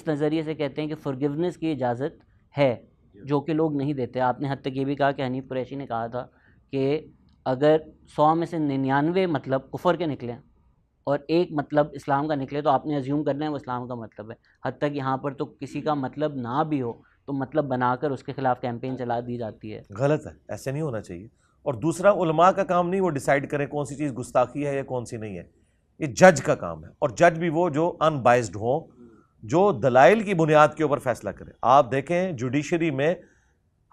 نظریے سے کہتے ہیں کہ forgiveness کی اجازت ہے جو کہ لوگ نہیں دیتے. آپ نے حد تک یہ بھی کہا کہ حنیف قریشی نے کہا تھا کہ اگر 100 میں سے 99 مطلب کفر کے نکلیں اور ایک مطلب اسلام کا نکلے تو آپ نے ازیوم کرنا ہے وہ اسلام کا مطلب ہے. حد تک یہاں پر تو کسی کا مطلب نہ بھی ہو تو مطلب بنا کر اس کے خلاف کیمپین چلا دی جاتی ہے. غلط ہے, ایسے نہیں ہونا چاہیے. اور دوسرا, علماء کا کام نہیں وہ ڈیسائیڈ کریں کون سی چیز گستاخی ہے یا کون سی نہیں ہے, یہ جج کا کام ہے. اور جج بھی وہ جو ان بائزڈ ہوں, جو دلائل کی بنیاد کے اوپر فیصلہ کریں. آپ دیکھیں جوڈیشری میں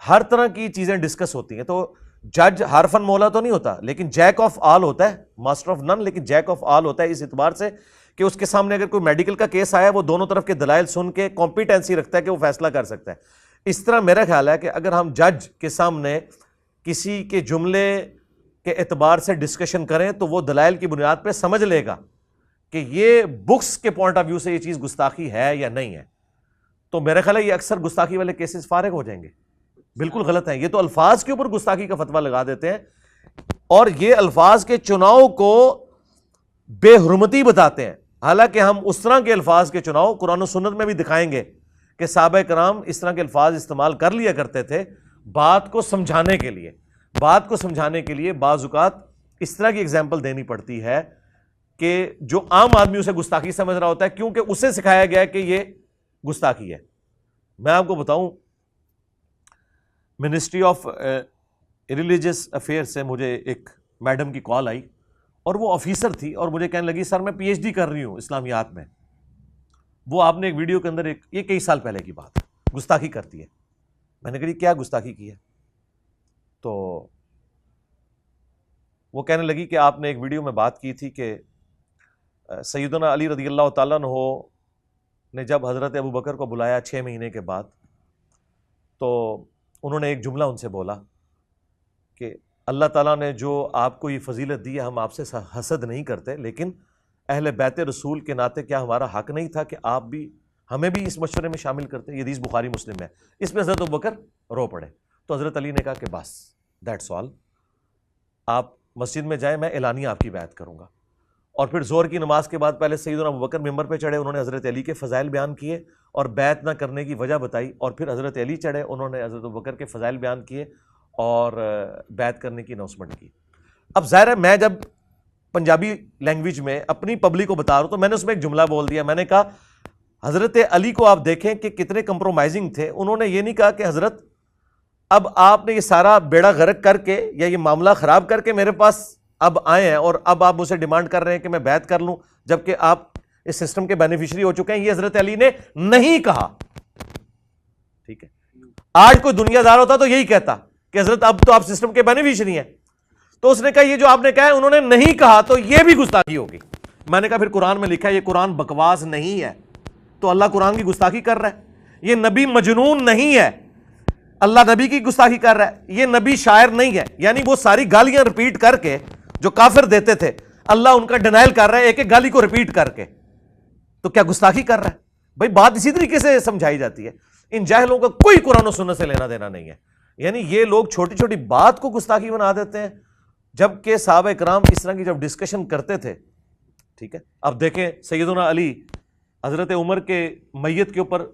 ہر طرح کی چیزیں ڈسکس ہوتی ہیں, تو جج ہر فن مولا تو نہیں ہوتا لیکن جیک آف آل ہوتا ہے, ماسٹر آف نن لیکن جیک آف آل ہوتا ہے, اس اعتبار سے کہ اس کے سامنے اگر کوئی میڈیکل کا کیس آیا وہ دونوں طرف کے دلائل سن کے کمپیٹنسی رکھتا ہے کہ وہ فیصلہ کر سکتا ہے. اس طرح میرا خیال ہے کہ اگر ہم جج کے سامنے کسی کے جملے کے اعتبار سے ڈسکشن کریں تو وہ دلائل کی بنیاد پہ سمجھ لے گا کہ یہ بکس کے پوائنٹ آف ویو سے یہ چیز گستاخی ہے یا نہیں ہے, تو میرا خیال ہے یہ اکثر گستاخی والے کیسز فارغ ہو جائیں گے. بالکل غلط ہیں, یہ تو الفاظ کے اوپر گستاخی کا فتویٰ لگا دیتے ہیں اور یہ الفاظ کے چناؤ کو بے حرمتی بتاتے ہیں. حالانکہ ہم اس طرح کے الفاظ کے چناؤ قرآن و سنت میں بھی دکھائیں گے کہ صحابہ کرام اس طرح کے الفاظ استعمال کر لیا کرتے تھے بات کو سمجھانے کے لیے. بات کو سمجھانے کے لیے بعض اوقات اس طرح کی اگزامپل دینی پڑتی ہے کہ جو عام آدمی اسے گستاخی سمجھ رہا ہوتا ہے کیونکہ اسے سکھایا گیا ہے کہ یہ گستاخی ہے. میں آپ کو بتاؤں, منسٹری آف ریلیجس افیئر سے مجھے ایک میڈم کی کال آئی اور وہ آفیسر تھی اور مجھے کہنے لگی سر میں پی ایچ ڈی کر رہی ہوں اسلامیات میں. وہ آپ نے ایک ویڈیو کے اندر یہ کئی سال پہلے کی بات ہے, گستاخی کرتی ہے. میں نے کہا کیا گستاخی کی ہے؟ تو وہ کہنے لگی کہ آپ نے ایک ویڈیو میں بات کی تھی کہ سیدنا علی رضی اللہ تعالیٰ عنہ نے جب حضرت ابو بکر کو بلایا 6 مہینے کے بعد تو انہوں نے ایک جملہ ان سے بولا کہ اللہ تعالیٰ نے جو آپ کو یہ فضیلت دی ہے ہم آپ سے حسد نہیں کرتے, لیکن اہل بیت رسول کے ناطے کیا ہمارا حق نہیں تھا کہ آپ بھی ہمیں بھی اس مشورے میں شامل کرتے؟ یہ حدیث بخاری مسلم ہے. اس میں حضرت ابو بکر رو پڑے. تو حضرت علی نے کہا کہ بس دیٹس آل, آپ مسجد میں جائیں, میں اعلانیہ آپ کی بیعت کروں گا. اور پھر ظہر کی نماز کے بعد پہلے سیدنا ابو بکر ممبر پہ چڑھے, انہوں نے حضرت علی کے فضائل بیان کیے اور بیعت نہ کرنے کی وجہ بتائی, اور پھر حضرت علی چڑھے, انہوں نے حضرت ابو بکر کے فضائل بیان کیے اور بیعت کرنے کی اناؤنسمنٹ کی. اب ظاہر ہے میں جب پنجابی لینگویج میں اپنی پبلک کو بتا رہا ہوں تو میں نے اس میں ایک جملہ بول دیا. میں نے کہا حضرت علی کو آپ دیکھیں کہ کتنے کمپرومائزنگ تھے. انہوں نے یہ نہیں کہا کہ حضرت اب آپ نے یہ سارا بیڑا غرق کر کے یا یہ معاملہ خراب کر کے میرے پاس اب آئے ہیں اور اب آپ مجھ سے ڈیمانڈ کر رہے ہیں کہ میں بیعت کر لوں جبکہ آپ اس سسٹم کے بینیفیشری ہو چکے ہیں. یہ حضرت علی نے نہیں کہا. ٹھیک ہے, آج کوئی دنیا دار ہوتا تو یہی کہتا کہ حضرت اب تو آپ سسٹم کے بینیفیشری ہیں. تو اس نے کہا یہ جو آپ نے کہا ہے انہوں نے نہیں کہا تو یہ بھی گستاخی ہوگی. میں نے کہا پھر قرآن میں لکھا ہے یہ قرآن بکواس نہیں ہے, تو اللہ قرآن کی گستاخی کر رہا ہے. یہ نبی مجنون نہیں ہے, اللہ نبی کی گستاخی کر رہا ہے. یہ نبی شاعر نہیں ہے, یعنی وہ ساری گالیاں رپیٹ کر کے جو کافر دیتے تھے اللہ ان کا ڈینائل کر رہا ہے ایک ایک گالی کو رپیٹ کر کے. تو کیا گستاخی کر رہا ہے؟ بھائی بات اسی طریقے سے سمجھائی جاتی ہے. ان جاہلوں کا کوئی قرآن و سنت سے لینا دینا نہیں ہے. یعنی یہ لوگ چھوٹی چھوٹی بات کو گستاخی بنا دیتے ہیں جبکہ صحابہ کرام اس طرح کی جب ڈسکشن کرتے تھے. ٹھیک ہے, اب دیکھیں سیدنا علی حضرت عمر کے میت کے اوپر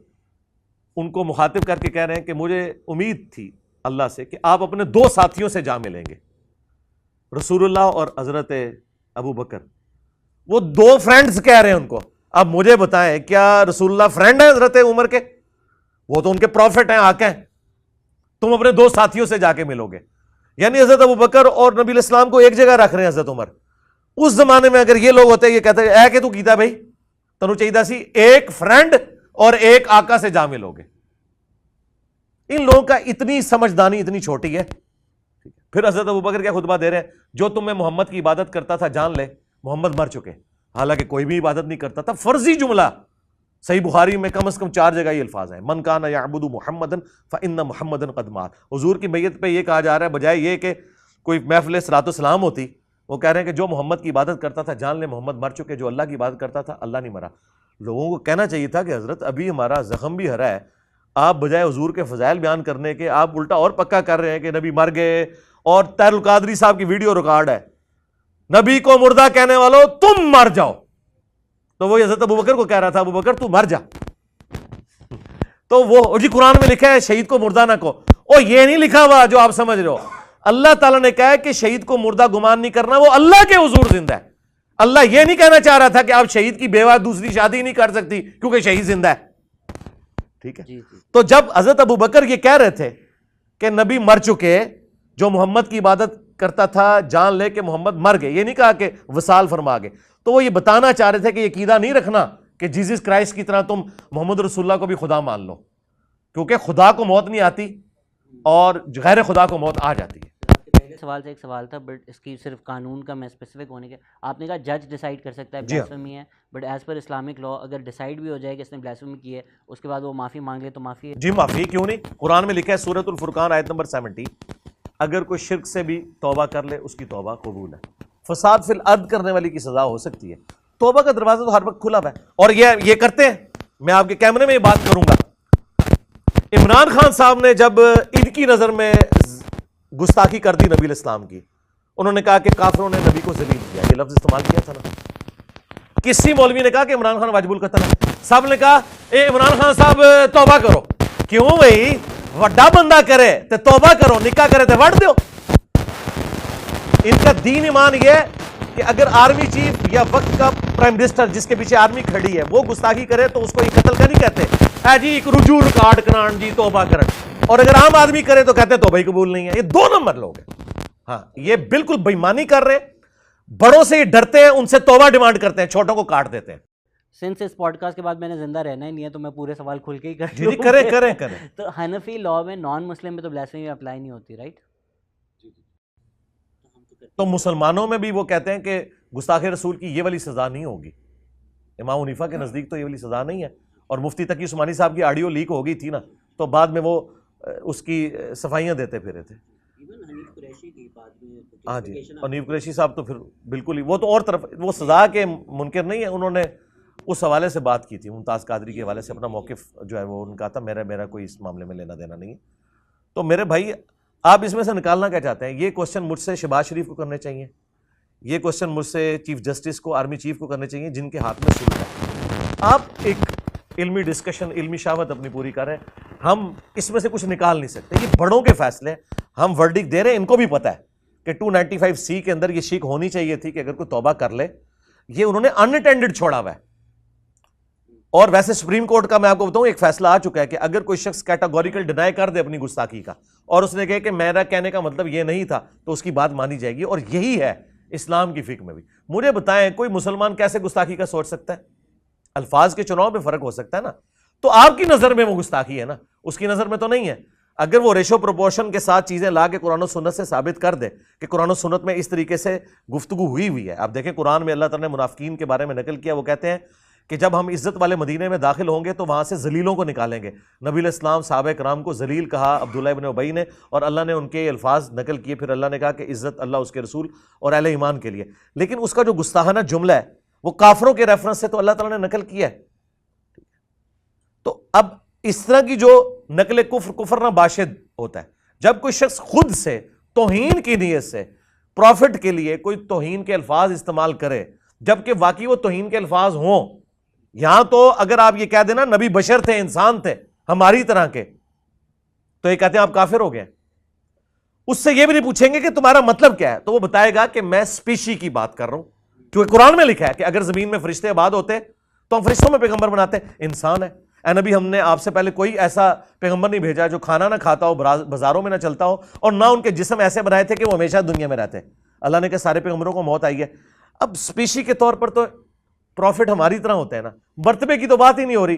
ان کو مخاطب کر کے کہہ رہے ہیں کہ مجھے امید تھی اللہ سے کہ آپ اپنے 2 ساتھیوں سے جا ملیں گے, رسول اللہ اور حضرت ابو بکر. وہ 2 فرینڈز کہہ رہے ہیں ان کو. اب مجھے بتائیں کیا رسول اللہ فرینڈ ہیں حضرت عمر کے؟ وہ تو ان کے پروفٹ ہیں, آقا ہیں. تم اپنے 2 ساتھیوں سے جا کے ملو گے. یعنی حضرت ابو بکر اور نبی الاسلام کو ایک جگہ رکھ رہے ہیں حضرت عمر. اس زمانے میں اگر یہ لوگ ہوتے یہ کہتے اے کہ تو کیتا بھائی تنو چاہیے سی ایک فرینڈ اور ایک آقا سے جا ملو گے. ان لوگوں کا اتنی سمجھدانی اتنی چھوٹی ہے. پھر حضرت ابو بکر کیا خطبہ دے رہے ہیں, جو تم میں محمد کی عبادت کرتا تھا جان لے محمد مر چکے. حالانکہ کوئی بھی عبادت نہیں کرتا تھا. فرضی جملہ صحیح بخاری میں کم از کم 4 جگہ یہ الفاظ ہیں, من کان یعبد محمدن فان محمدن قد مات. حضور کی میت پہ یہ کہا جا رہا ہے بجائے یہ کہ کوئی محفل صلاۃ و سلام ہوتی. وہ کہہ رہے ہیں کہ جو محمد کی عبادت کرتا تھا جان لے محمد مر چکے, جو اللہ کی عبادت کرتا تھا اللہ نہیں مرا. لوگوں کو کہنا چاہیے تھا کہ حضرت ابھی ہمارا زخم بھی ہرا ہے, آپ بجائے حضور کے فضائل بیان کرنے کے آپ الٹا اور پکا کر رہے ہیں کہ نبی مر گئے. اور طاہر القادری صاحب کی ویڈیو ریکارڈ ہے, نبی کو مردہ کہنے والوں تم مر جاؤ. تو وہ حضرت ابو بکر کو کہہ رہا تھا ابو بکر تو مر جا. تو وہ جی قرآن میں لکھا ہے شہید کو مردہ نہ کو، او یہ نہیں لکھا ہوا جو آپ سمجھ رہے ہو. اللہ تعالیٰ نے کہا ہے کہ شہید کو مردہ گمان نہیں کرنا، وہ اللہ کے حضور زندہ ہے. اللہ یہ نہیں کہنا چاہ رہا تھا کہ آپ شہید کی بیوہ دوسری شادی نہیں کر سکتی کیونکہ شہید زندہ ہے. ٹھیک ہے. تو جب حضرت ابو بکر یہ کہہ رہے تھے کہ نبی مر چکے، جو محمد کی عبادت کرتا تھا جان لے کہ محمد مر گئے، یہ نہیں کہا کہ وصال فرما گئے. تو وہ یہ بتانا چاہ رہے تھے کہ یہ عقیدہ نہیں رکھنا کہ جیزس کرائسٹ کی طرح تم محمد رسول اللہ کو بھی خدا مان لو، کیونکہ خدا کو موت نہیں آتی اور غیر خدا کو موت آ جاتی ہے. پہلے سوال سے ایک سوال تھا بٹ اس کی صرف قانون کا میں اسپیسیفک ہونے کے، آپ نے کہا جج ڈیسائیڈ کر سکتا ہے بلاسفیمی ہے، but as per Islamic law اگر ڈیسائیڈ بھی ہو جائے کہ اس نے بلاسفیمی کی ہے اس کے بعد وہ معافی مانگ لے تو معافی ہے؟ جی معافی کیوں نہیں. قرآن میں لکھا ہے سورۃ الفرقان آیت نمبر 70، اگر کوئی شرک سے بھی توبہ کر لے اس کی توبہ قبول ہے. فساد فی الارض کرنے والی کی سزا ہو سکتی ہے. توبہ کا دروازہ تو ہر وقت کھلا ہوا ہے. اور یہ کرتے ہیں. میں آپ کے کیمرے میں یہ بات کروں گا. عمران خان صاحب نے جب ان کی نظر میں گستاخی کر دی نبی الاسلام کی، انہوں نے کہا کہ کافروں نے نبی کو ذلیل کیا، یہ لفظ استعمال کیا تھا نا. کسی مولوی نے کہا کہ عمران خان واجب القتل ہے، سب نے کہا اے عمران خان صاحب توبہ کرو. کیوں بھائی؟ وڈا بندہ کرے تے توبہ کرو، نکاح کرے تے وڈ دیو. ان کا دین ایمان یہ ہے کہ اگر آرمی چیف یا وقت کا پرائم منسٹر جس کے پیچھے آرمی کھڑی ہے وہ گستاخی کرے تو اس کو یہ قتل کا نہیں کہتے، اے جی ایک رجوع ریکارڈ کران جی توبہ کرن. اور اگر عام آدمی کرے تو کہتے ہیں توبہ ہی قبول نہیں ہے. یہ 2 نمبر لوگ ہیں. ہاں یہ بالکل بےایمانی کر رہے ہیں. بڑوں سے یہ ڈرتے ہیں، ان سے توبہ ڈیمانڈ کرتے ہیں، چھوٹوں کو کاٹ دیتے ہیں. سنس اس پوڈ کاسٹ کے بعد میں نے زندہ رہنا ہی نہیں ہے تو میں پورے سوال کھل کے ہی کر جی کریں. تو حنفی لا میں نان مسلم میں تو بلاسفیمی اپلائی نہیں ہوتی، رائٹ؟ تو مسلمانوں میں بھی وہ کہتے ہیں کہ گستاخ رسول کی یہ والی سزا نہیں ہوگی. امام حنیفہ کے نزدیک تو یہ والی سزا نہیں ہے. اور مفتی تقی عثمانی صاحب کی آڈیو لیک ہو گئی تھی نا، تو بعد میں وہ اس کی صفائیاں دیتے پھرے تھے. ہاں جی. اور حنیف قریشی صاحب تو پھر بالکل ہی وہ تو اور طرف، وہ سزا کے منکر نہیں ہے. انہوں نے اس حوالے سے بات کی تھی، ممتاز قادری کے حوالے سے اپنا موقف جو ہے وہ ان کا تھا، میرا کوئی اس معاملے میں لینا دینا نہیں ہے. تو میرے بھائی آپ اس میں سے نکالنا کیا چاہتے ہیں؟ یہ کوشچن مجھ سے شہباز شریف کو کرنے چاہیے، یہ کوشچن مجھ سے چیف جسٹس کو، آرمی چیف کو کرنے چاہیے جن کے ہاتھ میں سلطان ہے. آپ ایک علمی ڈسکشن، علمی شاوت اپنی پوری کر رہے ہیں، ہم اس میں سے کچھ نکال نہیں سکتے. یہ بڑوں کے فیصلے، ہم ورڈک دے رہے ہیں. ان کو بھی پتہ ہے کہ 295C کے اندر یہ شیک ہونی چاہیے تھی کہ اگر کوئی توبہ کر لے. یہ انہوں نے انٹینڈڈ چھوڑا ہوا ہے. اور ویسے سپریم کورٹ کا میں آپ کو بتاؤں ایک فیصلہ آ چکا ہے کہ اگر کوئی شخص کیٹاگوریکل ڈینائی کر دے اپنی گستاخی کا اور اس نے کہا کہ میرا کہنے کا مطلب یہ نہیں تھا، تو اس کی بات مانی جائے گی. اور یہی ہے اسلام کی فقہ میں بھی. مجھے بتائیں کوئی مسلمان کیسے گستاخی کا سوچ سکتا ہے؟ الفاظ کے چناؤ میں فرق ہو سکتا ہے نا. تو آپ کی نظر میں وہ گستاخی ہے نا، اس کی نظر میں تو نہیں ہے. اگر وہ ریشو پروپورشن کے ساتھ چیزیں لا کے قرآن و سنت سے ثابت کر دے کہ قرآن و سنت میں اس طریقے سے گفتگو ہوئی ہے. آپ دیکھیں قرآن میں اللہ تعالیٰ نے منافقین کے بارے میں نقل کیا، وہ کہتے ہیں کہ جب ہم عزت والے مدینے میں داخل ہوں گے تو وہاں سے ذلیلوں کو نکالیں گے. نبی علیہ السلام صحابہ کرام کو ذلیل کہا عبداللہ ابن ابی نے، اور اللہ نے ان کے الفاظ نقل کیے. پھر اللہ نے کہا کہ عزت اللہ، اس کے رسول اور اہل ایمان کے لیے. لیکن اس کا جو گستاخانہ جملہ ہے وہ کافروں کے ریفرنس سے تو اللہ تعالیٰ نے نقل کیا ہے. تو اب اس طرح کی جو نقل کفر نہ باشد ہوتا ہے. جب کوئی شخص خود سے توہین کی نیت سے پروفٹ کے لیے کوئی توہین کے الفاظ استعمال کرے جبکہ واقعی وہ توہین کے الفاظ ہوں، یہاں تو اگر آپ یہ کہہ دینا نبی بشر تھے، انسان تھے ہماری طرح کے، تو یہ کہتے ہیں آپ کافر ہو گئے. اس سے یہ بھی نہیں پوچھیں گے کہ تمہارا مطلب کیا ہے، تو وہ بتائے گا کہ میں سپیشی کی بات کر رہا ہوں، کیونکہ قرآن میں لکھا ہے کہ اگر زمین میں فرشتے آباد ہوتے تو ہم فرشتوں میں پیغمبر بناتے. انسان ہے. اے نبی ہم نے آپ سے پہلے کوئی ایسا پیغمبر نہیں بھیجا جو کھانا نہ کھاتا ہو، بازاروں میں نہ چلتا ہو، اور نہ ان کے جسم ایسے بنائے تھے کہ وہ ہمیشہ دنیا میں رہتے. اللہ نے کہا سارے پیغمبروں کو موت آئی ہے. اب سپیشی کے طور پر تو پروفٹ ہماری طرح ہوتے ہیں نا، مرتبے کی تو بات ہی نہیں ہو رہی.